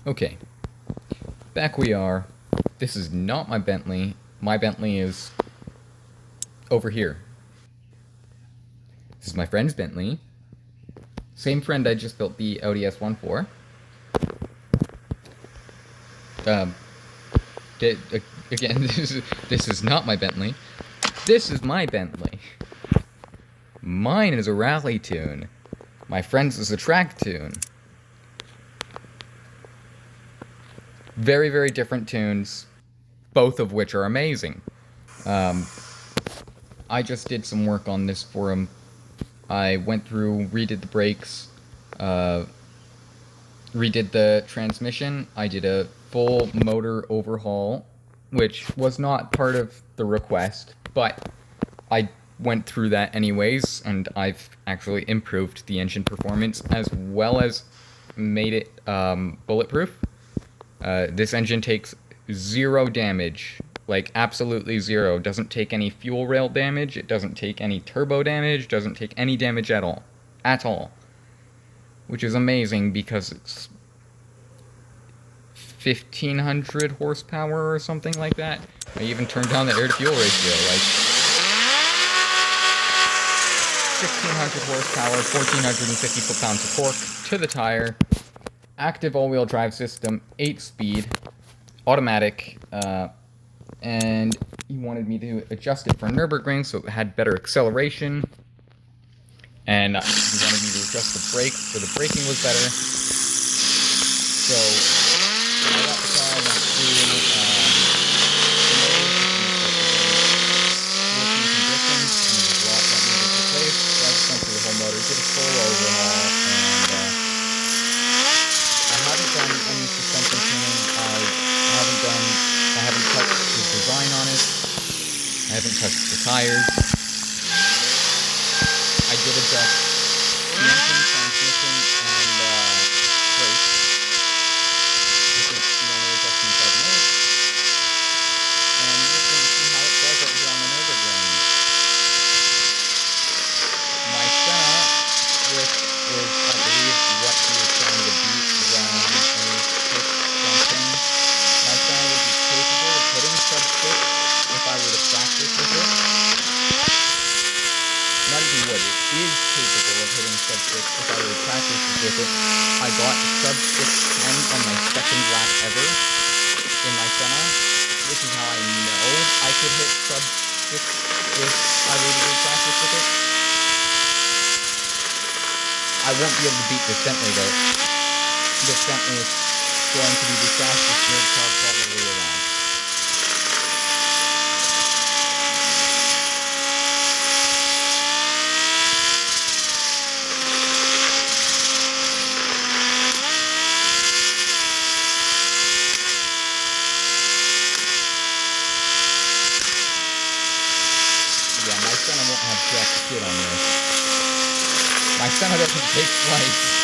Okay, back we are. This is not my Bentley. My Bentley is over here. This is my friend's Bentley. Same friend I just built the Audi S1 for. Again, this is not my Bentley. This is my Bentley. Mine is a rally tune. My friend's is a track tune. Very, very different tunes, both of which are amazing. I just did some work on this for him. I went through, redid the brakes, redid the transmission. I did a full motor overhaul, which was not part of the request, but I went through that anyways, and I've actually improved the engine performance as well as made it bulletproof. This engine takes 0 damage, like absolutely 0. Doesn't take any fuel rail damage, it doesn't take any turbo damage, doesn't take any damage at all. Which is amazing because it's 1500 horsepower or something like that. I even turned down the air-to-fuel ratio, like 1600 horsepower, 1450 foot-pounds of torque to the tire. Active all-wheel drive system, 8-speed, automatic, and he wanted me to adjust it for Nurburgring so it had better acceleration, and he wanted me to adjust the brakes so the braking was better. So I got the car, went through the working conditions, and there's a lot that needed replaced, so I just went through the whole motor, did a full overhaul, and I haven't done any suspension tuning. I haven't touched the design on it. I haven't touched the tires. I did adjust the engine, transmission, and brakes. This is the only adjustments I've made. And we're going to see how it does up here on the Nurburgring. My Senna, which is, I believe, what he was trying to beat around a 6 something. My Senna would be capable of hitting sub-6 if I were to practice with it. Not even would, it is capable of hitting sub-6 if I were to practice with it. I got sub-610 on my second lap ever in my Senna. This is how I know I could hit sub-6 if I were to do practice with it. I won't be able to beat this Bentley though. This Bentley is going to be the fastest Nurb car probably around. Yeah, my Senna won't have jack shit on this. My Senna doesn't take flights.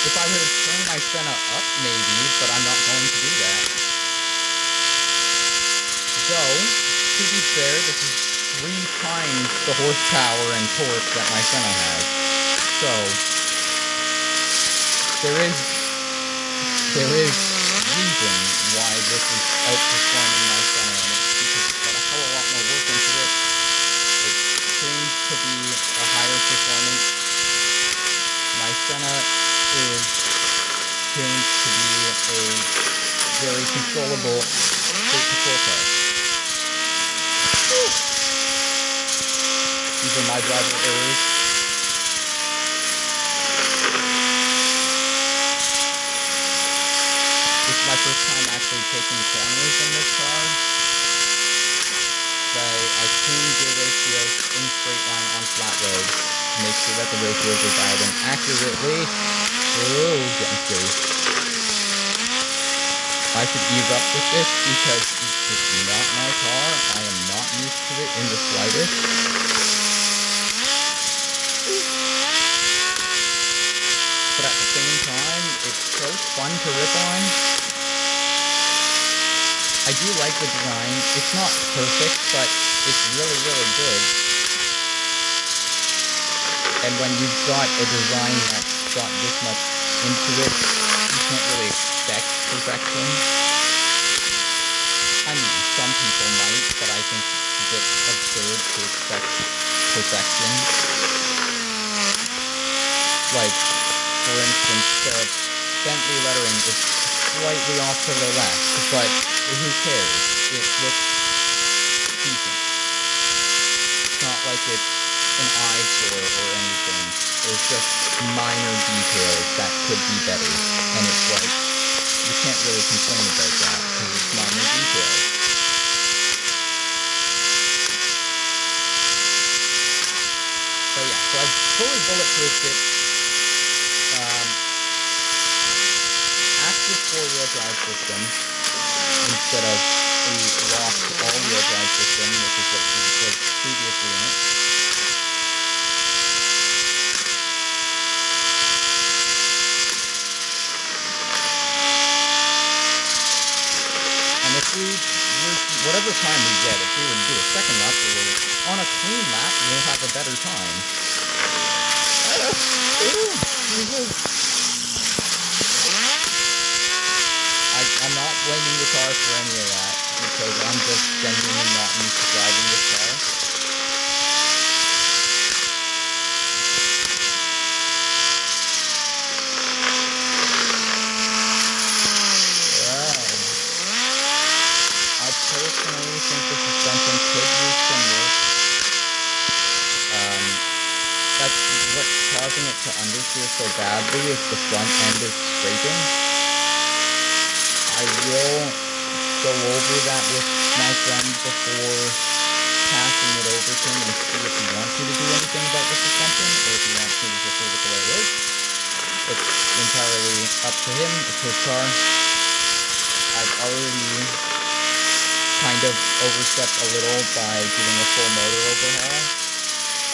If I were to turn my Senna up, maybe, but I'm not going to do that. Though, to be fair, this is 3 times the horsepower and torque that my Senna has. So, there is reason why this is outperforming my Senna, and it's because it's got a hell of a lot more work into it. It's tuned to be a higher performance. My Senna is tuned to be a very controllable state control car. These are my driver errors. This is my first time actually taking corners in this car. I tuned the ratios in straight line on flat road to make sure that the ratios are dialed in accurately. Oh, getting scary. I should ease up with this because this is not my car. I am not used to it in the slightest. But at the same time, it's so fun to rip on. I do like the design. It's not perfect, but it's really, really good. And when you've got a design that's got this much into it, you can't really expect perfection. I mean, some people might, but I think it's a bit absurd to expect perfection. Like, for instance, the Bentley lettering is slightly off to the left, but who cares? It looks decent. It's not like it's an eyesore or anything. There's just minor details that could be better, and it's like, you can't really complain about that, because it's minor details. So yeah, so I fully bulletproofed it. Active 4-wheel drive system, instead of a locked all-wheel drive system, which is what was previously in it. And if we were, whatever time we get, if we were to do a second lap, on a clean lap, we'll have a better time. I'm not blaming the car for any of that, because I'm just genuinely not used to driving this car. I personally think the suspension could use some work. That's what's causing it to understeer so badly, is the front end is scraping. I will go over that with my friend before passing it over to him and see if he wants me to do anything about the suspension, or if he wants me to just leave it the way it is. It's entirely up to him, it's his car. I've already kind of overstepped a little by doing a full motor overhaul,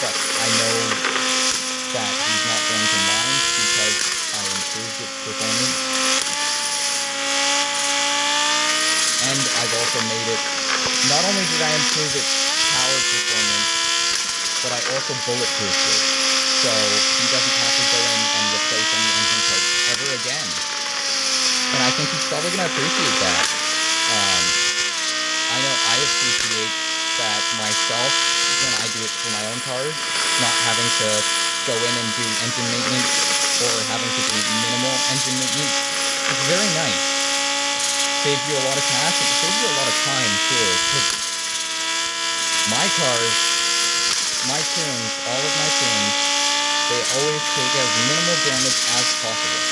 but I know that he's not going to mind because I improved its performance. And I've also made it, not only did I improve its power performance, but I also bulletproofed it. So he doesn't have to go in and replace any engine parts ever again. And I think he's probably going to appreciate that. I know I appreciate that myself when I do it for my own cars, not having to go in and do engine maintenance or having to do minimal engine maintenance. It's very nice. Saves you a lot of cash, and it saves you a lot of time too, because my cars, my tunes, all of my tunes, they always take as minimal damage as possible,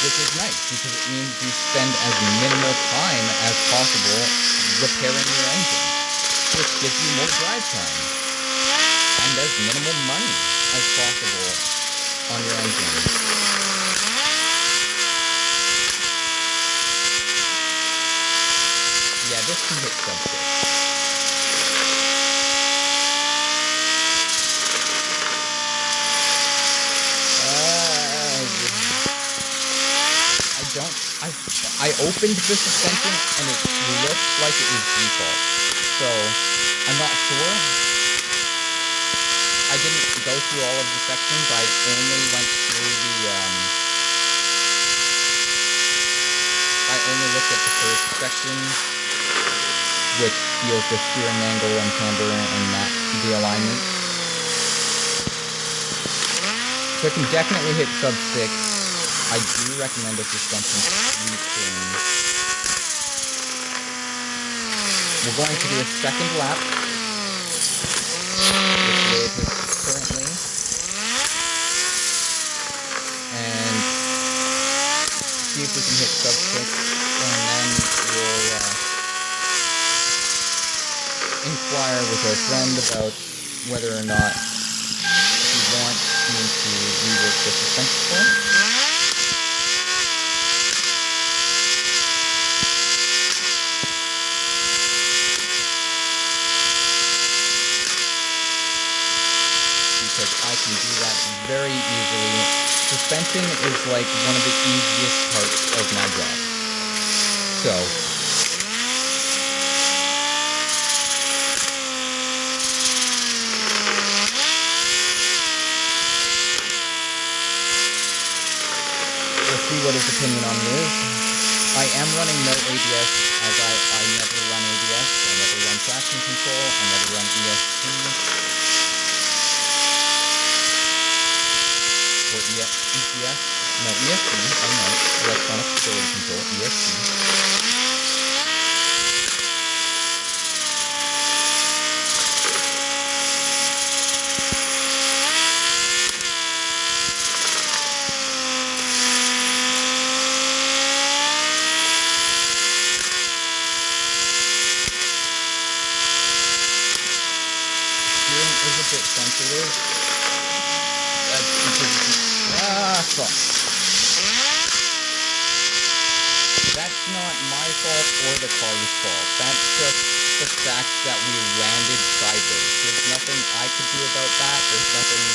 which is nice, because it means you spend as minimal time as possible repairing your engine, which gives you more drive time, and as minimal money as possible on your engine. Yeah, this can hit sub 6. I opened the suspension and it looked like it was default. So, I'm not sure. I didn't go through all of the sections. I only went through I only looked at the first section, which deals with steering angle and camber and the alignment. So it can definitely hit sub 6. I do recommend a suspension retune. We're going to do a second lap, which it is currently, and see if we can hit sub 6, and then we'll inquire with our friend about whether or not he wants me to rework the suspension for him. Because I can do that very easily. Suspension is like one of the easiest parts of my job. So, what his opinion on it is. I am running no ABS, as I never run ABS, I never run traction control, I never run ESC, or ECS, no, ESC, oh no, electronic stability control, ESC. Is a bit sensitive. That's because that's not my fault or the car's fault. That's just the fact that we landed sideways. There's nothing I could do about that. There's nothing.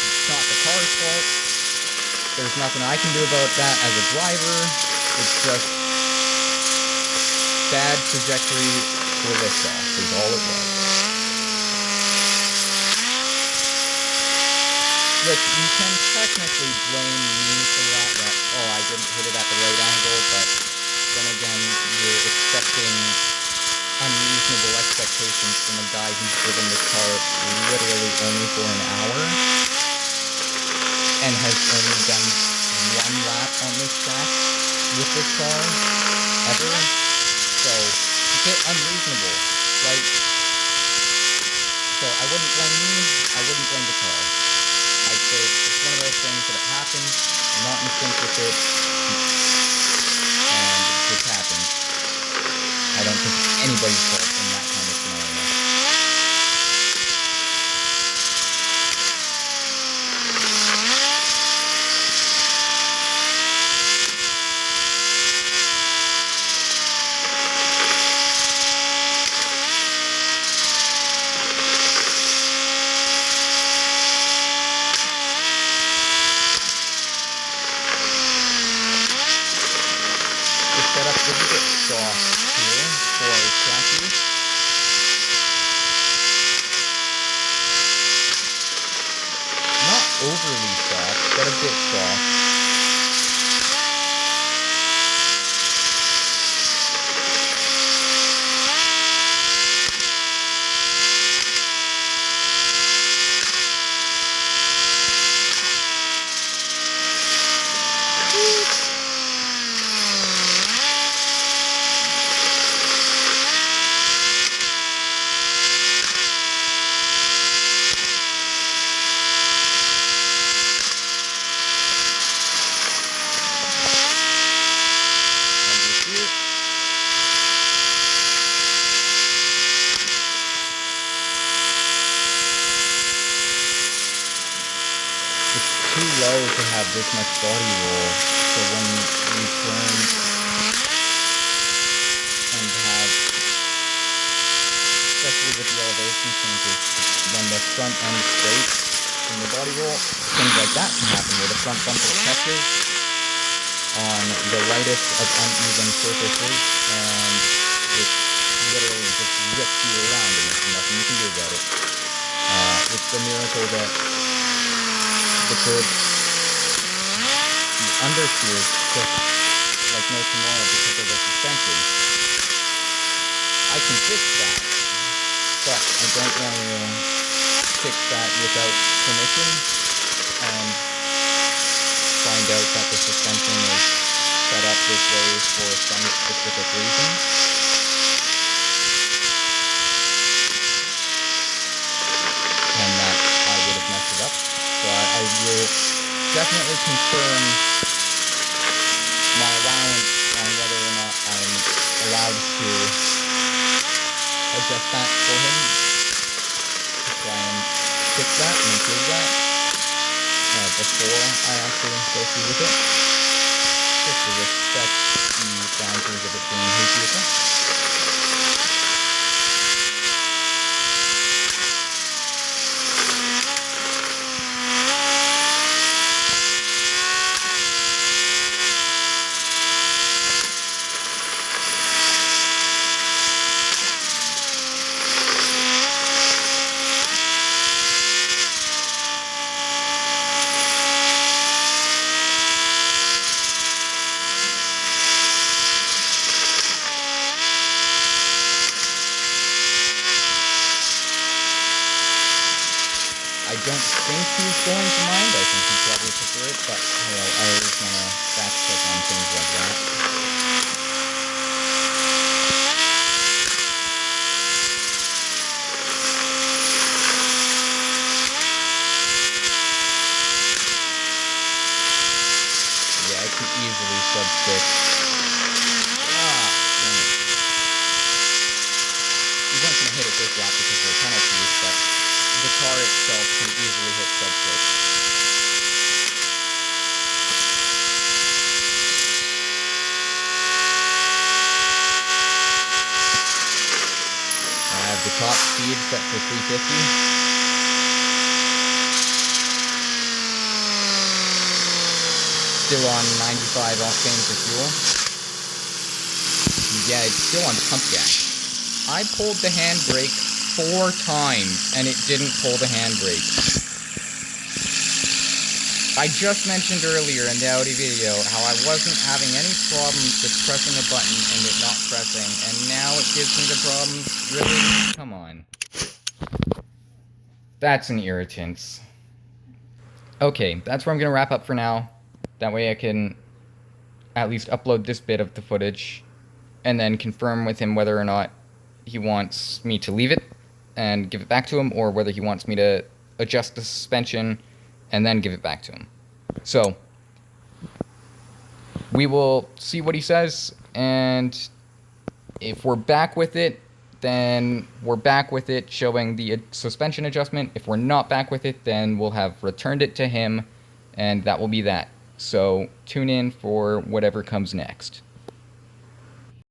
It's not the car's fault. There's nothing I can do about that as a driver. It's just bad trajectory for liftoff is all it was. Look, you can technically blame me for that, oh, I didn't hit it at the right angle, but then again, you're expecting unreasonable expectations from a guy who's driven this car literally only for an hour, and has only done one lap on this track with this car, ever, so, a bit unreasonable, like, so I wouldn't blame me, I wouldn't blame the car. I'd say it's one of those things that it happens, I'm not in sync with it, and it just happens. I don't think it's anybody's fault in that kind of scenario. Setup is a bit soft here for track use. Not overly soft, but a bit soft. Too low to have this much body roll, so when you turn and have, especially with the elevation changes, when the front end straight in the body roll, things like that can happen, where the front bumper catches on the lightest of uneven surfaces, and it literally just rips you around, and there's nothing you can do about it. It's the miracle that the understeer is just like no tomorrow because of the suspension. I can fix that, but I don't want to fix that without permission and find out that the suspension is set up this way for some specific reason. And that I would have messed it up. So I will definitely confirm my allowance on whether or not I'm allowed to adjust that for him to try and fix that and improve that before I actually go through with it, just to respect the boundaries of it being his vehicle. don't think he's going to mind. I think he'd probably prefer it, but you know, I always want to fact check on things like that. Yeah, I can easily sub-6. Ah, damn it. You weren't going to hit it this lap because of the penalties, but the car itself can easily hit sub-6. I have the top speed set for 350. Still on 95 octane for fuel. Yeah, it's still on pump gas. I pulled the handbrake 4 times, and it didn't pull the handbrake. I just mentioned earlier in the Audi video how I wasn't having any problems with pressing a button and it not pressing, and now it gives me the problems? Really? Come on. That's an irritant. Okay, that's where I'm going to wrap up for now. That way I can at least upload this bit of the footage and then confirm with him whether or not he wants me to leave it and give it back to him, or whether he wants me to adjust the suspension and then give it back to him. So, we will see what he says, and if we're back with it, then we're back with it showing the suspension adjustment. If we're not back with it, then we'll have returned it to him, and that will be that. So tune in for whatever comes next.